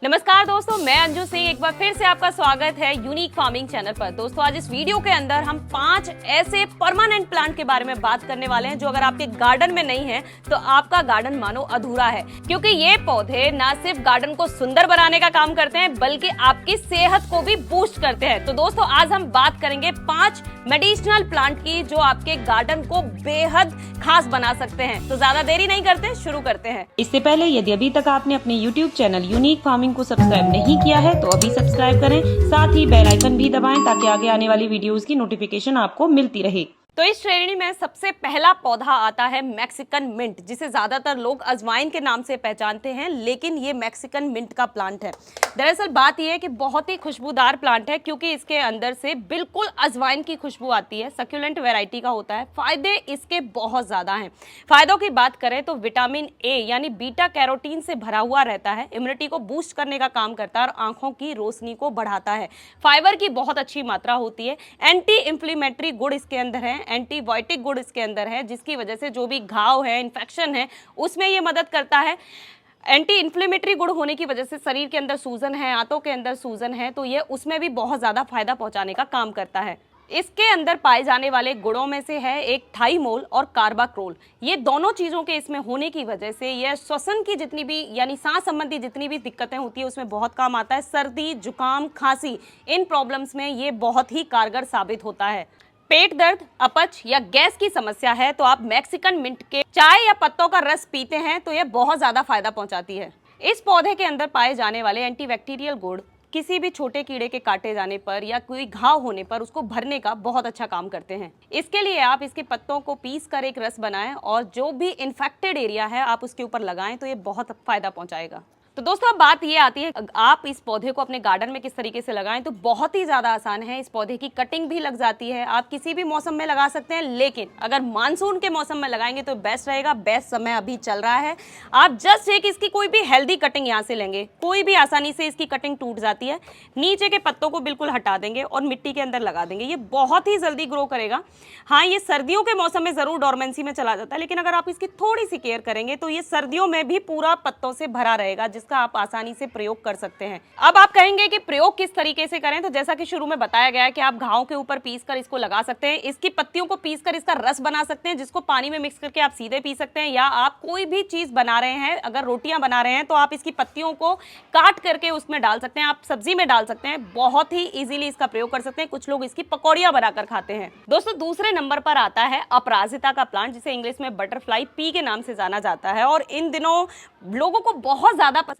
नमस्कार दोस्तों, मैं अंजू सिंह एक बार फिर से आपका स्वागत है यूनिक फार्मिंग चैनल पर। दोस्तों आज इस वीडियो के अंदर हम 5 ऐसे परमानेंट प्लांट के बारे में बात करने वाले हैं जो अगर आपके गार्डन में नहीं है तो आपका गार्डन मानो अधूरा है, क्योंकि ये पौधे ना सिर्फ गार्डन को सुंदर बनाने का काम करते हैं बल्कि आपकी सेहत को भी बूस्ट करते हैं। तो दोस्तों आज हम बात करेंगे 5 मेडिसिनल प्लांट की जो आपके गार्डन को बेहद खास बना सकते हैं। तो ज्यादा देरी नहीं करते, शुरू करते हैं। इससे पहले यदि अभी तक आपने अपने YouTube चैनल यूनिक फार्मिंग को सब्सक्राइब नहीं किया है तो अभी सब्सक्राइब करें, साथ ही बेल आइकन भी दबाएं ताकि आगे आने वाली वीडियोस की नोटिफिकेशन आपको मिलती रहे। तो इस श्रेणी में सबसे पहला पौधा आता है मैक्सिकन मिंट, जिसे ज्यादातर लोग अजवाइन के नाम से पहचानते हैं, लेकिन ये मैक्सिकन मिंट का प्लांट है। दरअसल बात यह है कि बहुत ही खुशबूदार प्लांट है क्योंकि इसके अंदर से बिल्कुल अजवाइन की खुशबू आती है। सक्यूलेंट वैरायटी का होता है। फायदे इसके बहुत ज्यादा हैं। फायदों की बात करें तो विटामिन ए यानी बीटा कैरोटीन से भरा हुआ रहता है, इम्यूनिटी को बूस्ट करने का काम करता है और आंखों की रोशनी को बढ़ाता है। फाइबर की बहुत अच्छी मात्रा होती है। एंटी इंफ्लेमेटरी गुण इसके अंदर है, एंटीबायोटिक गुण इसके अंदर है, जिसकी वजह से जो भी घाव है, इन्फेक्शन है, उसमें ये मदद करता है। एंटी इन्फ्लेमेटरी गुण होने की वजह से शरीर के अंदर सूजन है, आंतों के अंदर सूजन है, तो ये उसमें भी बहुत ज्यादा फायदा पहुंचाने का काम करता है। इसके अंदर पाए जाने वाले गुणों में से है एक थाइमोल और कार्बाक्रोल। ये दोनों चीजों के इसमें होने की वजह से यह श्वसन की जितनी भी यानी सांस संबंधी जितनी भी दिक्कतें होती है उसमें बहुत काम आता है। सर्दी, जुकाम, खांसी, इन प्रॉब्लम्स में ये बहुत ही कारगर साबित होता है। पेट दर्द, अपच या गैस की समस्या है तो आप मैक्सिकन मिंट के चाय या पत्तों का रस पीते हैं तो यह बहुत ज्यादा फायदा पहुंचाती है। इस पौधे के अंदर पाए जाने वाले एंटीबैक्टीरियल गुण किसी भी छोटे कीड़े के काटे जाने पर या कोई घाव होने पर उसको भरने का बहुत अच्छा काम करते हैं। इसके लिए आप इसके पत्तों को पीस कर एक रस बनाएं और जो भी इन्फेक्टेड एरिया है आप उसके ऊपर लगाएं तो ये बहुत फायदा पहुंचाएगा। तो दोस्तों अब बात ये आती है आप इस पौधे को अपने गार्डन में किस तरीके से लगाएं, तो बहुत ही ज्यादा आसान है। इस पौधे की कटिंग भी लग जाती है, आप किसी भी मौसम में लगा सकते हैं, लेकिन अगर मानसून के मौसम में लगाएंगे तो बेस्ट रहेगा। बेस्ट समय अभी चल रहा है। आप जस्ट एक इसकी कोई भी हेल्दी कटिंग यहाँ से लेंगे, कोई भी आसानी से इसकी कटिंग टूट जाती है, नीचे के पत्तों को बिल्कुल हटा देंगे और मिट्टी के अंदर लगा देंगे। ये बहुत ही जल्दी ग्रो करेगा। हाँ, ये सर्दियों के मौसम में जरूर डोरमेंसी में चला जाता है, लेकिन अगर आप इसकी थोड़ी सी केयर करेंगे तो ये सर्दियों में भी पूरा पत्तों से भरा रहेगा, जिसका आप आसानी से प्रयोग कर सकते हैं। अब आप कहेंगे कि प्रयोग किस तरीके से करें, तो जैसा कि शुरू में बताया गया है कि आप घाव के ऊपर पीसकर इसको लगा सकते हैं। इसकी पत्तियों को पीसकर इसका रस बना सकते हैं, जिसको पानी में मिक्स करके आप सीधे पी सकते हैं, या आप कोई भी चीज बना रहे हैं, अगर रोटियां बना रहे हैं तो आप इसकी पत्तियों को काट करके उसमें डाल सकते हैं, आप सब्जी में डाल सकते हैं। बहुत ही इजीली इसका प्रयोग कर सकते हैं। कुछ लोग इसकी पकौड़ियां बनाकर खाते हैं। दोस्तों दूसरे नंबर पर आता है अपराजिता का प्लांट, जिसे इंग्लिश में बटरफ्लाई पी के नाम से जाना जाता है और इन दिनों लोगों को बहुत ज्यादा पसंद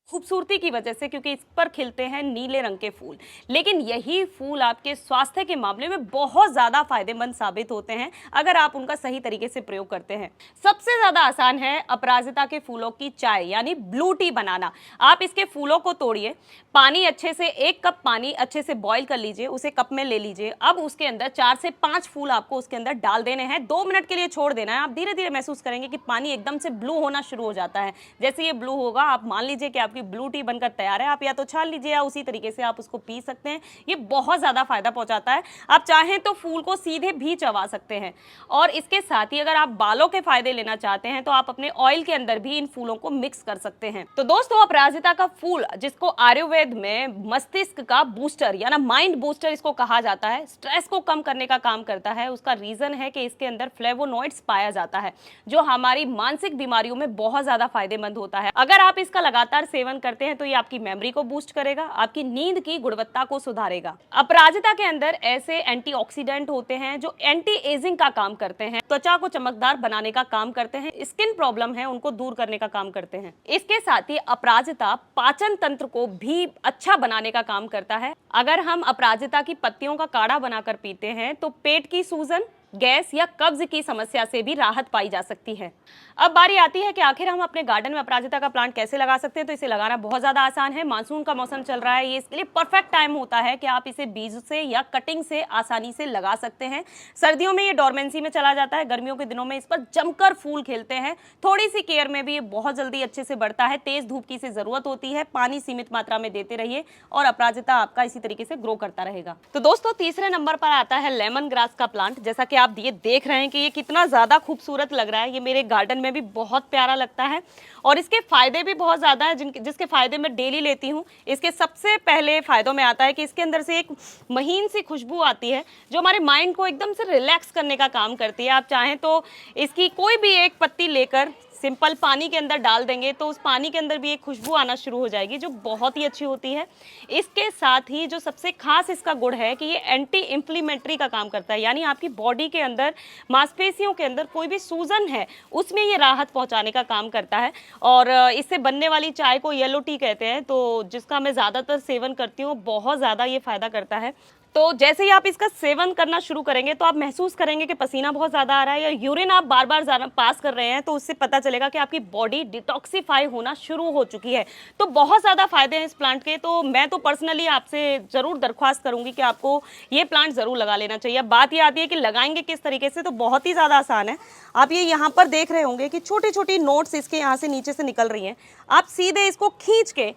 खूबसूरती की वजह से, क्योंकि इस पर खिलते हैं नीले रंग के फूल। लेकिन यही फूल आपके स्वास्थ्य के मामले में बहुत ज्यादा फायदेमंद साबित होते हैं अगर आप उनका सही तरीके से प्रयोग करते हैं। सबसे ज्यादा आसान है अपराजिता के फूलों की चाय यानी ब्लू टी बनाना। आप इसके फूलों को तोड़िए, पानी अच्छे से 1 कप पानी अच्छे से बॉईल कर लीजिए, उसे कप में ले लीजिए। अब उसके अंदर 4 से 5 फूल आपको उसके अंदर डाल देने हैं। 2 मिनट के लिए छोड़ देना है। आप धीरे धीरे महसूस करेंगे कि पानी एकदम से ब्लू होना शुरू हो जाता है। जैसे ये ब्लू होगा, आप मान लीजिए कि आपकी ब्लू टी बनकर तैयार है। आप या तो छान लीजिए या उसी तरीके से आप उसको पी सकते हैं। ये बहुत ज्यादा फायदा पहुंचाता है। आप चाहें तो फूल को सीधे भी चबा सकते हैं। और इसके साथ ही अगर आप बालों के फायदे लेना चाहते हैं तो आप अपने ऑयल के अंदर भी इन फूलों को मिक्स कर सकते हैं। तो दोस्तों अपराजिता का फूल, जिसको आयुर्वेद में मस्तिष्क का बूस्टर यानी माइंड बूस्टर इसको कहा जाता है, स्ट्रेस को कम करने का काम करता है। उसका रीजन है कि इसके अंदर फ्लेवोनॉइड्स पाया जाता है, जो हमारी मानसिक बीमारियों में बहुत ज्यादा फायदेमंद होता है। अगर आप इसका लगातार सेवन करते हैं तो ये आपकी मेमोरी को बूस्ट करेगा, आपकी नींद की गुणवत्ता को सुधारेगा। अपराजिता के अंदर ऐसे एंटीऑक्सीडेंट होते हैं जो एंटी एजिंग का काम करते हैं, त्वचा को चमकदार बनाने का काम करते हैं, स्किन प्रॉब्लम है उनको दूर करने का काम करते हैं। इसके साथ ही अपराजिता पाचन तंत्र को भी अच्छा बनाने का काम करता है। अगर हम अपराजिता की पत्तियों का काढ़ा बनाकर पीते हैं तो पेट की सूजन, गैस या कब्ज की समस्या से भी राहत पाई जा सकती है। अब बारी आती है कि आखिर हम अपने गार्डन में अपराजिता का प्लांट कैसे लगा सकते हैं। तो इसे लगाना बहुत ज्यादा आसान है। मानसून का मौसम चल रहा है, ये इसके लिए परफेक्ट टाइम होता है कि आप इसे बीज से या कटिंग से आसानी से लगा सकते हैं। सर्दियों में ये डोरमेंसी में चला जाता है, गर्मियों के दिनों में इस पर जमकर फूल खिलते हैं। थोड़ी सी केयर में भी ये बहुत जल्दी अच्छे से बढ़ता है। तेज धूप की इसे जरूरत होती है, पानी सीमित मात्रा में देते रहिए और अपराजिता आपका इसी तरीके से ग्रो करता रहेगा। तो दोस्तों तीसरे नंबर पर आता है लेमन ग्रास का प्लांट। जैसा कि आप ये देख रहे हैं कि ये कितना ज़्यादा खूबसूरत लग रहा है। ये मेरे गार्डन में भी बहुत प्यारा लगता है और इसके फ़ायदे भी बहुत ज़्यादा हैं जिसके फ़ायदे मैं डेली लेती हूँ। इसके सबसे पहले फ़ायदों में आता है कि इसके अंदर से एक महीन सी खुशबू आती है जो हमारे माइंड को एकदम से रिलैक्स करने का काम करती है। आप चाहें तो इसकी कोई भी एक पत्ती लेकर सिंपल पानी के अंदर डाल देंगे तो उस पानी के अंदर भी एक खुशबू आना शुरू हो जाएगी जो बहुत ही अच्छी होती है। इसके साथ ही जो सबसे खास इसका गुण है कि ये एंटी इन्फ्लेमेटरी का काम करता है, यानी आपकी बॉडी के अंदर मांसपेशियों के अंदर कोई भी सूजन है उसमें ये राहत पहुंचाने का काम करता है। और इससे बनने वाली चाय को येलो टी कहते हैं, तो जिसका मैं ज़्यादातर सेवन करती हूँ, बहुत ज़्यादा ये फ़ायदा करता है। तो जैसे ही आप इसका सेवन करना शुरू करेंगे तो आप महसूस करेंगे कि पसीना बहुत ज़्यादा आ रहा है या यूरिन आप बार बार ज़्यादा पास कर रहे हैं, तो उससे पता चलेगा कि आपकी बॉडी डिटॉक्सिफाई होना शुरू हो चुकी है। तो बहुत ज़्यादा फायदे हैं इस प्लांट के। तो मैं तो पर्सनली आपसे ज़रूर दरख्वास्त करूँगी कि आपको ये प्लांट ज़रूर लगा लेना चाहिए। अब बात ये आती है कि लगाएंगे किस तरीके से, तो बहुत ही ज़्यादा आसान है। आप ये यहाँ पर देख रहे होंगे कि छोटी छोटी नोट्स इसके यहाँ से नीचे से निकल रही हैं। आप सीधे इसको खींच के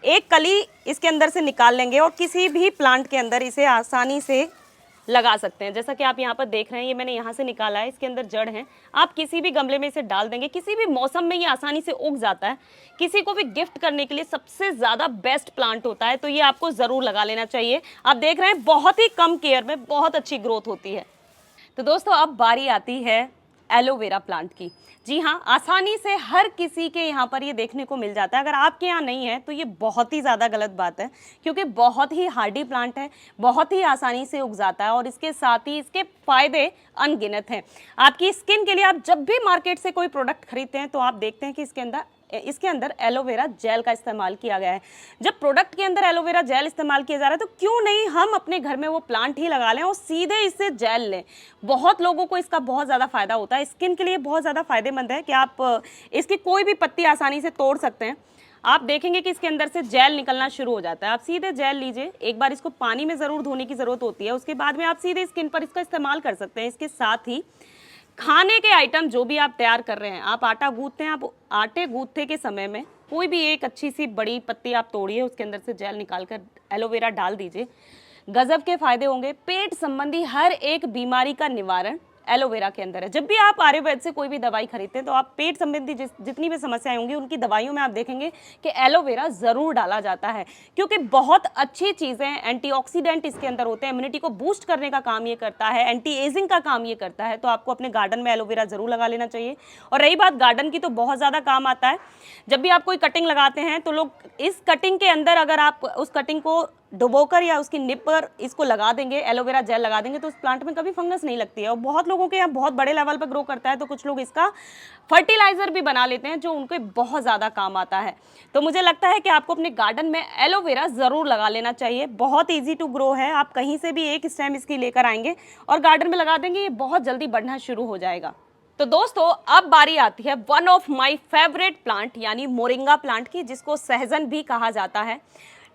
एक कली इसके अंदर से निकाल लेंगे और किसी भी प्लांट के अंदर इसे आसानी से लगा सकते हैं। जैसा कि आप यहाँ पर देख रहे हैं, ये मैंने यहाँ से निकाला है, इसके अंदर जड़ हैं। आप किसी भी गमले में इसे डाल देंगे, किसी भी मौसम में ये आसानी से उग जाता है। किसी को भी गिफ्ट करने के लिए सबसे ज़्यादा बेस्ट प्लांट होता है, तो ये आपको ज़रूर लगा लेना चाहिए। आप देख रहे हैं बहुत ही कम केयर में बहुत अच्छी ग्रोथ होती है। तो दोस्तों अब बारी आती है एलोवेरा प्लांट की। जी हाँ, आसानी से हर किसी के यहाँ पर ये देखने को मिल जाता है। अगर आपके यहाँ नहीं है तो ये बहुत ही ज़्यादा गलत बात है, क्योंकि बहुत ही हार्डी प्लांट है, बहुत ही आसानी से उग जाता है और इसके साथ ही इसके फ़ायदे अनगिनत हैं। आपकी स्किन के लिए आप जब भी मार्केट से कोई प्रोडक्ट खरीदते हैं तो आप देखते हैं कि इसके अंदर एलोवेरा जेल का इस्तेमाल किया गया है। जब प्रोडक्ट के अंदर एलोवेरा जेल इस्तेमाल किया जा रहा है तो क्यों नहीं हम अपने घर में वो प्लांट ही लगा लें और सीधे इससे जेल लें। बहुत लोगों को इसका बहुत ज़्यादा फ़ायदा होता है। स्किन के लिए बहुत ज़्यादा फ़ायदेमंद है कि आप इसकी कोई भी पत्ती आसानी से तोड़ सकते हैं। आप देखेंगे कि इसके अंदर से जेल निकलना शुरू हो जाता है। आप सीधे जेल लीजिए, एक बार इसको पानी में ज़रूर धोने की ज़रूरत होती है, उसके बाद में आप सीधे स्किन पर इसका इस्तेमाल कर सकते हैं। इसके साथ ही खाने के आइटम जो भी आप तैयार कर रहे हैं, आप आटा गूंथते हैं, आप आटे गूंथते के समय में कोई भी एक अच्छी सी बड़ी पत्ती आप तोड़िए, उसके अंदर से जेल निकाल कर एलोवेरा डाल दीजिए। गजब के फायदे होंगे। पेट संबंधी हर एक बीमारी का निवारण एलोवेरा के अंदर है। जब भी आप आयुर्वेद से कोई भी दवाई खरीदते हैं तो आप पेट संबंधी जितनी भी समस्याएं होंगी उनकी दवाइयों में आप देखेंगे कि एलोवेरा ज़रूर डाला जाता है, क्योंकि बहुत अच्छी चीज़ें, एंटीऑक्सीडेंट इसके अंदर होते हैं, इम्यूनिटी को बूस्ट करने का काम ये करता है, एंटी एजिंग का काम ये करता है। तो आपको अपने गार्डन में एलोवेरा ज़रूर लगा लेना चाहिए। और रही बात गार्डन की, तो बहुत ज़्यादा काम आता है। जब भी आप कोई कटिंग लगाते हैं तो लोग इस कटिंग के अंदर अगर आप उस कटिंग को डुबोकर या उसकी निप पर इसको लगा देंगे, एलोवेरा जेल लगा देंगे, तो उस प्लांट में कभी फंगस नहीं लगती है। और बहुत लोगों के यहाँ बहुत बड़े लेवल पर ग्रो करता है, तो कुछ लोग इसका फर्टिलाइजर भी बना लेते हैं जो उनके बहुत ज़्यादा काम आता है। तो मुझे लगता है कि आपको अपने गार्डन में एलोवेरा ज़रूर लगा लेना चाहिए। बहुत ईजी टू ग्रो है। आप कहीं से भी एक स्टेम इसकी लेकर आएंगे और गार्डन में लगा देंगे, ये बहुत जल्दी बढ़ना शुरू हो जाएगा। तो दोस्तों अब बारी आती है one of my favourite plant यानी मोरिंगा प्लांट की, जिसको सहजन भी कहा जाता है।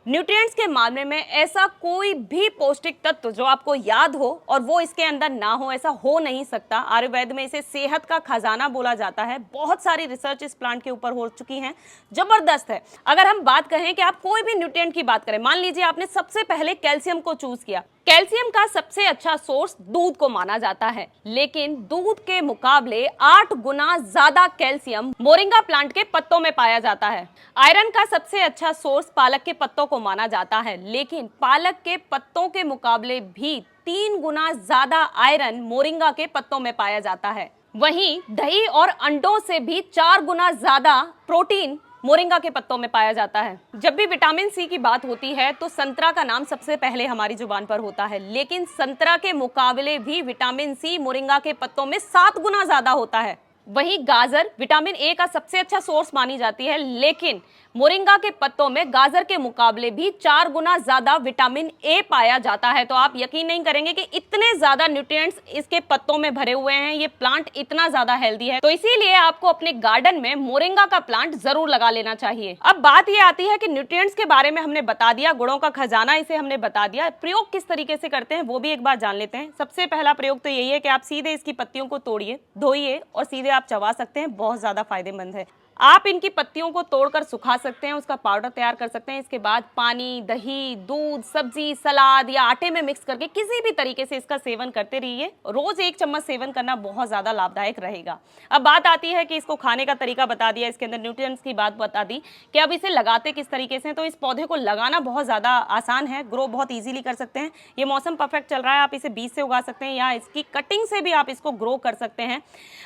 न्यूट्रिएंट्स के मामले में ऐसा कोई भी पौष्टिक तत्व जो आपको याद हो और वो इसके अंदर ना हो, ऐसा हो नहीं सकता। आयुर्वेद में इसे सेहत का खजाना बोला जाता है। बहुत सारी रिसर्च इस प्लांट के ऊपर हो चुकी हैं, जबरदस्त है। अगर हम बात करें कि आप कोई भी न्यूट्रिएंट की बात करें, मान लीजिए आपने सबसे पहले कैल्शियम को चूज किया। कैल्शियम का सबसे अच्छा सोर्स दूध को माना जाता है, लेकिन दूध के मुकाबले 8 गुना ज्यादा कैल्शियम मोरिंगा प्लांट के पत्तों में पाया जाता है। आयरन का सबसे अच्छा सोर्स पालक के पत्तों को माना जाता है, लेकिन पालक के पत्तों के मुकाबले भी 3 गुना ज्यादा आयरन मोरिंगा के पत्तों में पाया जाता है। वहीं दही और अंडों से भी 4 गुना ज्यादा प्रोटीन मोरिंगा के पत्तों में पाया जाता है। जब भी विटामिन सी की बात होती है तो संतरा का नाम सबसे पहले हमारी जुबान पर होता है, लेकिन संतरा के मुकाबले भी विटामिन सी मोरिंगा के पत्तों में 7 गुना ज्यादा होता है। वहीं गाजर विटामिन ए का सबसे अच्छा सोर्स मानी जाती है, लेकिन मोरिंगा के पत्तों में गाजर के मुकाबले भी 4 गुना ज्यादा विटामिन ए पाया जाता है। तो आप यकीन नहीं करेंगे कि इतने ज्यादा न्यूट्रिएंट्स इसके पत्तों में भरे हुए हैं। ये प्लांट इतना ज्यादा हेल्दी है, तो इसीलिए आपको अपने गार्डन में मोरिंगा का प्लांट जरूर लगा लेना चाहिए। अब बात ये आती है कि न्यूट्रिएंट्स के बारे में हमने बता दिया, गुणों का खजाना इसे हमने बता दिया, प्रयोग किस तरीके से करते हैं वो भी एक बार जान लेते हैं। सबसे पहला प्रयोग तो यही है कि आप सीधे इसकी पत्तियों को तोड़िए, धोइए और सीधे आप चबा सकते हैं। बहुत ज्यादा फायदेमंद है। आप इनकी पत्तियों को तोड़कर सुखा सकते हैं, उसका पाउडर तैयार कर सकते हैं। इसके बाद पानी, दही, दूध, सब्जी, सलाद या आटे में मिक्स करके किसी भी तरीके से इसका सेवन करते रहिए। रोज 1 चम्मच सेवन करना बहुत ज्यादा लाभदायक रहेगा। अब बात आती है कि इसको खाने का तरीका बता दिया, इसके अंदर न्यूट्रिएंट्स की बात बता दी कि अब इसे लगाते किस तरीके से। तो इस पौधे को लगाना बहुत ज्यादा आसान है, ग्रो बहुत ईजिली कर सकते हैं। ये मौसम परफेक्ट चल रहा है, आप इसे बीज से उगा सकते हैं या इसकी कटिंग से भी आप इसको ग्रो कर सकते हैं।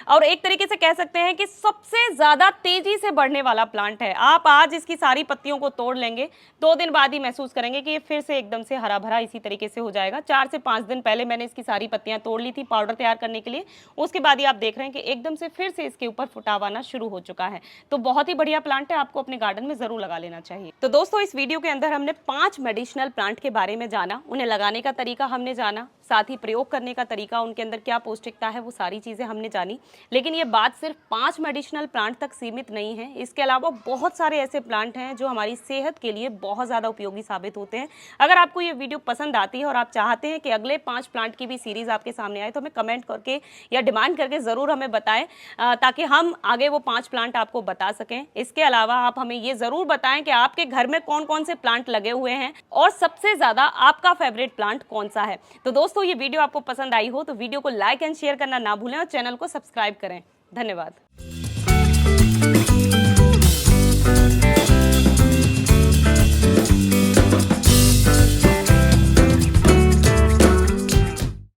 और एक तरीके से कह सकते हैं कि सबसे ज्यादा तेजी से बढ़ने वाला प्लांट है। आप आज इसकी सारी पत्तियों को तोड़ लेंगे, 2 दिन बाद ही महसूस करेंगे कि ये फिर से एकदम से हरा भरा इसी तरीके से हो जाएगा। 4 से 5 दिन पहले मैंने इसकी सारी पत्तियां तोड़ ली थी पाउडर तैयार करने के लिए, उसके बाद ही आप देख रहे हैं कि एकदम से फिर से इसके ऊपर फुटाव आना शुरू हो चुका है। तो बहुत ही बढ़िया प्लांट है, आपको अपने गार्डन में जरूर लगा लेना चाहिए। तो दोस्तों, इस वीडियो के अंदर हमने 5 मेडिसिनल प्लांट के बारे में जाना, उन्हें लगाने का तरीका हमने जाना, साथ ही प्रयोग करने का तरीका, उनके अंदर क्या पौष्टिकता है, वो सारी चीजें हमने जानी। लेकिन ये बात सिर्फ 5 मेडिसिनल प्लांट तक सीमित नहीं है। इसके अलावा बहुत सारे ऐसे प्लांट हैं जो हमारी सेहत के लिए बहुत ज़्यादा उपयोगी साबित होते हैं। अगर आपको ये वीडियो पसंद आती है और आप चाहते हैं कि अगले 5 प्लांट की भी सीरीज़ आपके सामने आए, तो हमें कमेंट करके या डिमांड करके ज़रूर हमें बताएं, ताकि हम आगे वो 5 प्लांट आपको बता सकें। इसके अलावा आप हमें ये ज़रूर बताएं कि आपके घर में कौन कौन से प्लांट लगे हुए हैं और सबसे ज़्यादा आपका फेवरेट प्लांट कौन सा है। तो दोस्तों, ये वीडियो आपको पसंद आई हो तो वीडियो को लाइक एंड शेयर करना ना भूलें और चैनल को सब्सक्राइब करें। धन्यवाद।